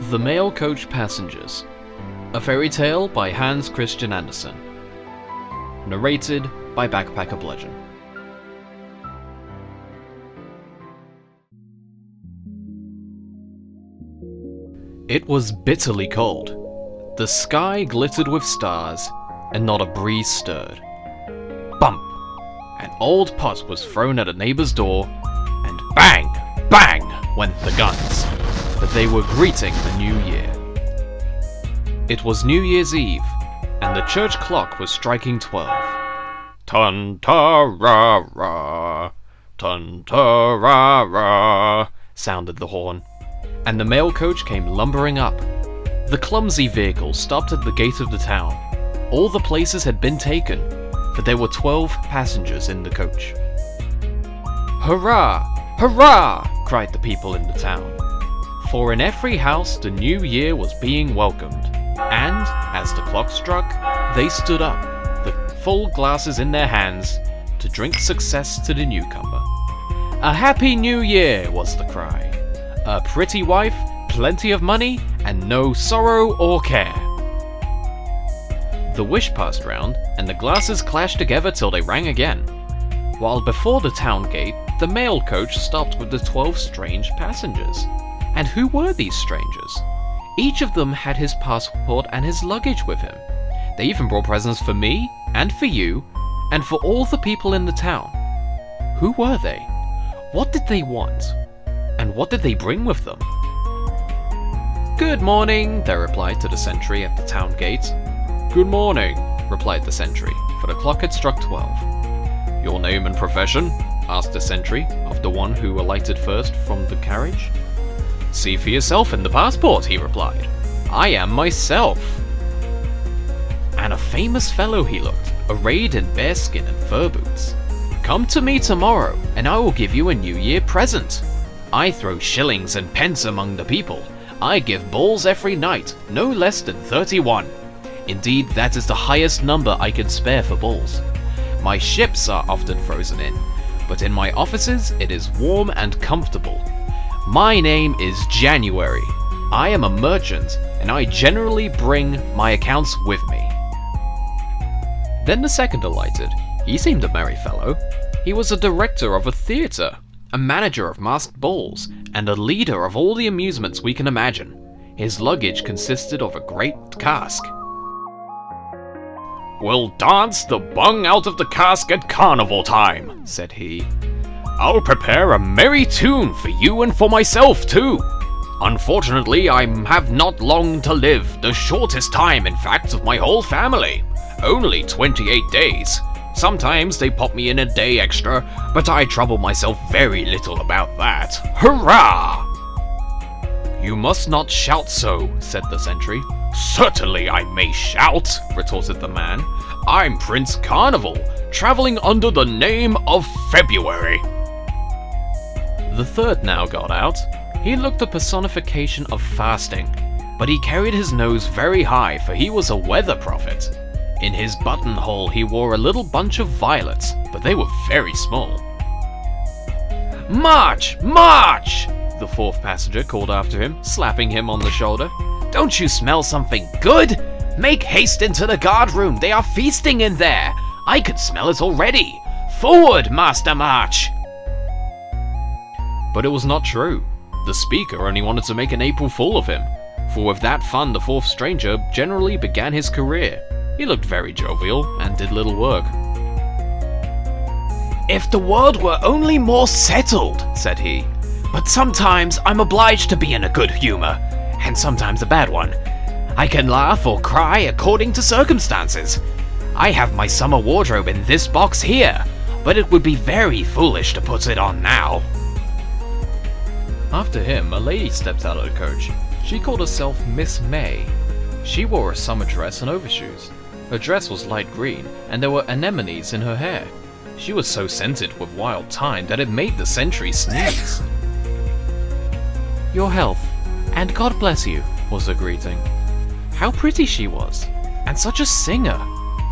The Mail Coach Passengers, a fairy tale by Hans Christian Andersen. Narrated by Backpacker Bludgeon. It was bitterly cold. The sky glittered with stars, and not a breeze stirred. Bump! An old pot was thrown at a neighbor's door, and bang! Bang! Went the guns. But they were greeting the new year. It was New Year's Eve, and the church clock was striking 12. Tun-ta-ra-ra, tun-ta-ra-ra, sounded the horn, and the mail coach came lumbering up. The clumsy vehicle stopped at the gate of the town. All the places had been taken, but there were 12 passengers in the coach. Hurrah! Hurrah! Cried the people in the town. For in every house the new year was being welcomed, and, as the clock struck, they stood up, the full glasses in their hands, to drink success to the newcomer. A happy new year, was the cry. A pretty wife, plenty of money, and no sorrow or care. The wish passed round, and the glasses clashed together till they rang again. While before the town gate, the mail coach stopped with the 12 strange passengers. And who were these strangers? Each of them had his passport and his luggage with him. They even brought presents for me, and for you, and for all the people in the town. Who were they? What did they want? And what did they bring with them? Good morning, they replied to the sentry at the town gate. Good morning, replied the sentry, for the clock had struck 12. Your name and profession? Asked the sentry of the one who alighted first from the carriage. See for yourself in the passport, he replied. I am myself. And a famous fellow he looked, arrayed in bearskin and fur boots. Come to me tomorrow, and I will give you a New Year present. I throw shillings and pence among the people. I give balls every night, no less than 31. Indeed, that is the highest number I can spare for balls. My ships are often frozen in, but in my offices it is warm and comfortable. My name is January. I am a merchant, and I generally bring my accounts with me. Then the second alighted. He seemed a merry fellow. He was a director of a theatre, a manager of masked balls, and a leader of all the amusements we can imagine. His luggage consisted of a great cask. We'll dance the bung out of the cask at carnival time, said he. I'll prepare a merry tune for you and for myself too. Unfortunately, I have not long to live, the shortest time, in fact, of my whole family. Only 28 days. Sometimes they pop me in a day extra, but I trouble myself very little about that. Hurrah! You must not shout so, said the sentry. Certainly I may shout, retorted the man. I'm Prince Carnival, traveling under the name of February. The third now got out. He looked a personification of fasting, but he carried his nose very high, for he was a weather prophet. In his buttonhole he wore a little bunch of violets, but they were very small. March! March! The fourth passenger called after him, slapping him on the shoulder. Don't you smell something good? Make haste into the guard room, they are feasting in there. I can smell it already. Forward, Master March! But it was not true. The speaker only wanted to make an April Fool of him, for with that fun the fourth stranger generally began his career. He looked very jovial and did little work. If the world were only more settled, said he. But sometimes I'm obliged to be in a good humor, and sometimes a bad one. I can laugh or cry according to circumstances. I have my summer wardrobe in this box here, but it would be very foolish to put it on now. After him, a lady stepped out of the coach. She called herself Miss May. She wore a summer dress and overshoes. Her dress was light green, and there were anemones in her hair. She was so scented with wild thyme that it made the sentry sneeze. Your health, and God bless you, was her greeting. How pretty she was, and such a singer.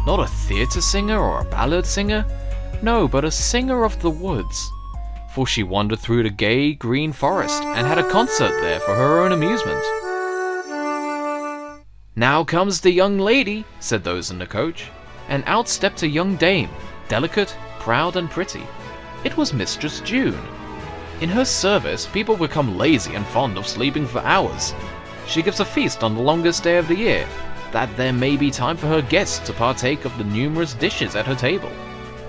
Not a theatre singer or a ballad singer, no, but a singer of the woods. For she wandered through the gay green forest and had a concert there for her own amusement. "Now comes the young lady," said those in the coach, and out stepped a young dame, delicate, proud and pretty. It was Mistress June. In her service, people become lazy and fond of sleeping for hours. She gives a feast on the longest day of the year, that there may be time for her guests to partake of the numerous dishes at her table.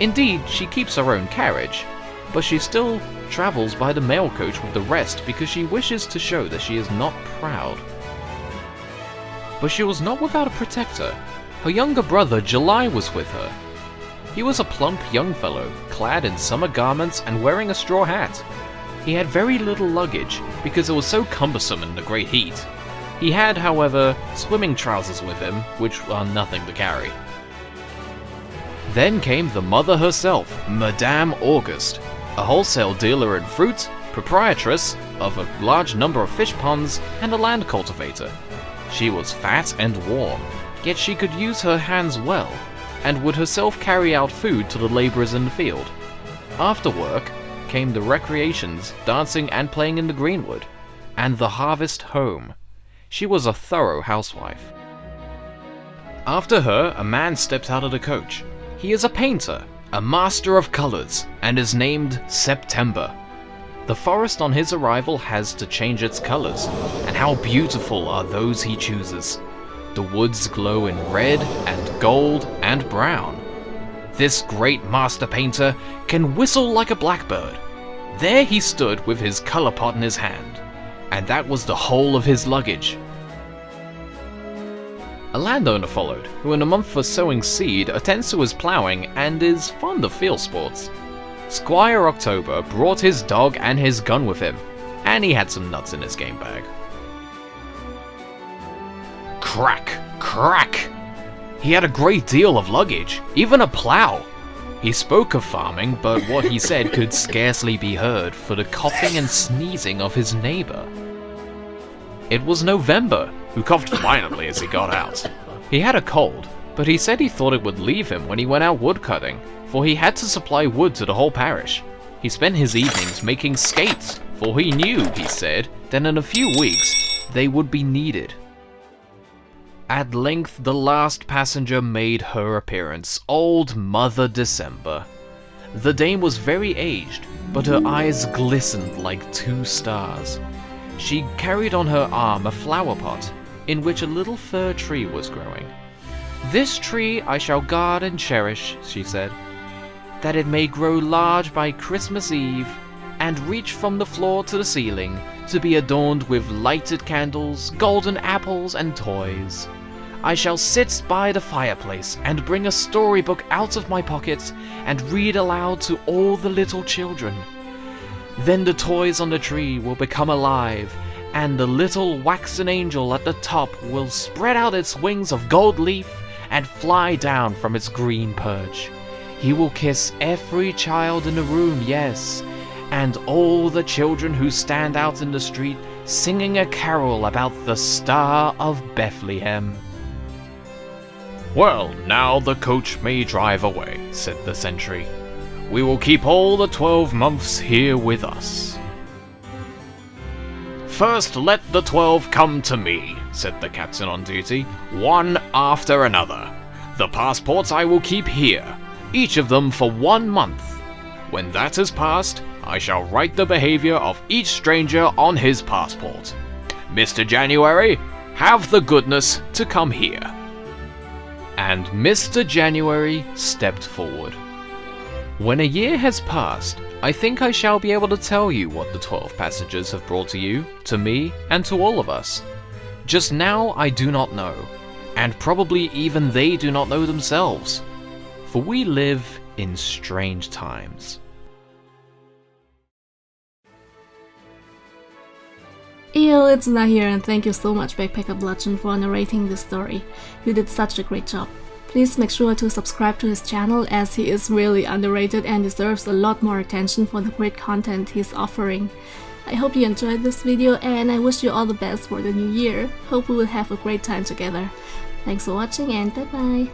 Indeed, she keeps her own carriage, but she still travels by the mail coach with the rest because she wishes to show that she is not proud. But she was not without a protector. Her younger brother July was with her. He was a plump young fellow, clad in summer garments and wearing a straw hat. He had very little luggage because it was so cumbersome in the great heat. He had, however, swimming trousers with him, which are nothing to carry. Then came the mother herself, Madame Auguste, a wholesale dealer in fruit, proprietress of a large number of fish ponds, and a land cultivator. She was fat and warm, yet she could use her hands well, and would herself carry out food to the laborers in the field. After work came the recreations, dancing and playing in the greenwood, and the harvest home. She was a thorough housewife. After her, a man stepped out of the coach. He is a painter, a master of colors, and is named September. The forest on his arrival has to change its colors, and how beautiful are those he chooses. The woods glow in red and gold and brown. This great master painter can whistle like a blackbird. There he stood with his color pot in his hand, and that was the whole of his luggage. A landowner followed, who in a month for sowing seed attends to his plowing and is fond of field sports. Squire October brought his dog and his gun with him, and he had some nuts in his game bag. Crack! Crack! He had a great deal of luggage, even a plow. He spoke of farming, but what he said could scarcely be heard for the coughing and sneezing of his neighbor. It was November, who coughed violently as he got out. He had a cold, but he said he thought it would leave him when he went out woodcutting, for he had to supply wood to the whole parish. He spent his evenings making skates, for he knew, he said, that in a few weeks they would be needed. At length the last passenger made her appearance, old Mother December. The dame was very aged, but her eyes glistened like two stars. She carried on her arm a flower pot, in which a little fir tree was growing. "This tree I shall guard and cherish," she said, "that it may grow large by Christmas Eve, and reach from the floor to the ceiling, to be adorned with lighted candles, golden apples, and toys. I shall sit by the fireplace, and bring a storybook out of my pocket, and read aloud to all the little children. Then the toys on the tree will become alive, and the little waxen angel at the top will spread out its wings of gold leaf and fly down from its green perch. He will kiss every child in the room, yes, and all the children who stand out in the street singing a carol about the Star of Bethlehem." "Well, now the coach may drive away," said the sentry. "We will keep all the 12 months here with us." "First let the 12 come to me," said the captain on duty, "one after another. The passports I will keep here, each of them for 1 month. When that is passed, I shall write the behavior of each stranger on his passport. Mr. January, have the goodness to come here." And Mr. January stepped forward. When a year has passed, I think I shall be able to tell you what the 12 passengers have brought to you, to me, and to all of us. Just now I do not know, and probably even they do not know themselves, for we live in strange times. Yo, it's Na here, and thank you so much Backpacker Bludgeon for narrating this story. You did such a great job. Please make sure to subscribe to his channel, as he is really underrated and deserves a lot more attention for the great content he's offering. I hope you enjoyed this video, and I wish you all the best for the new year. Hope we will have a great time together. Thanks for watching, and bye bye.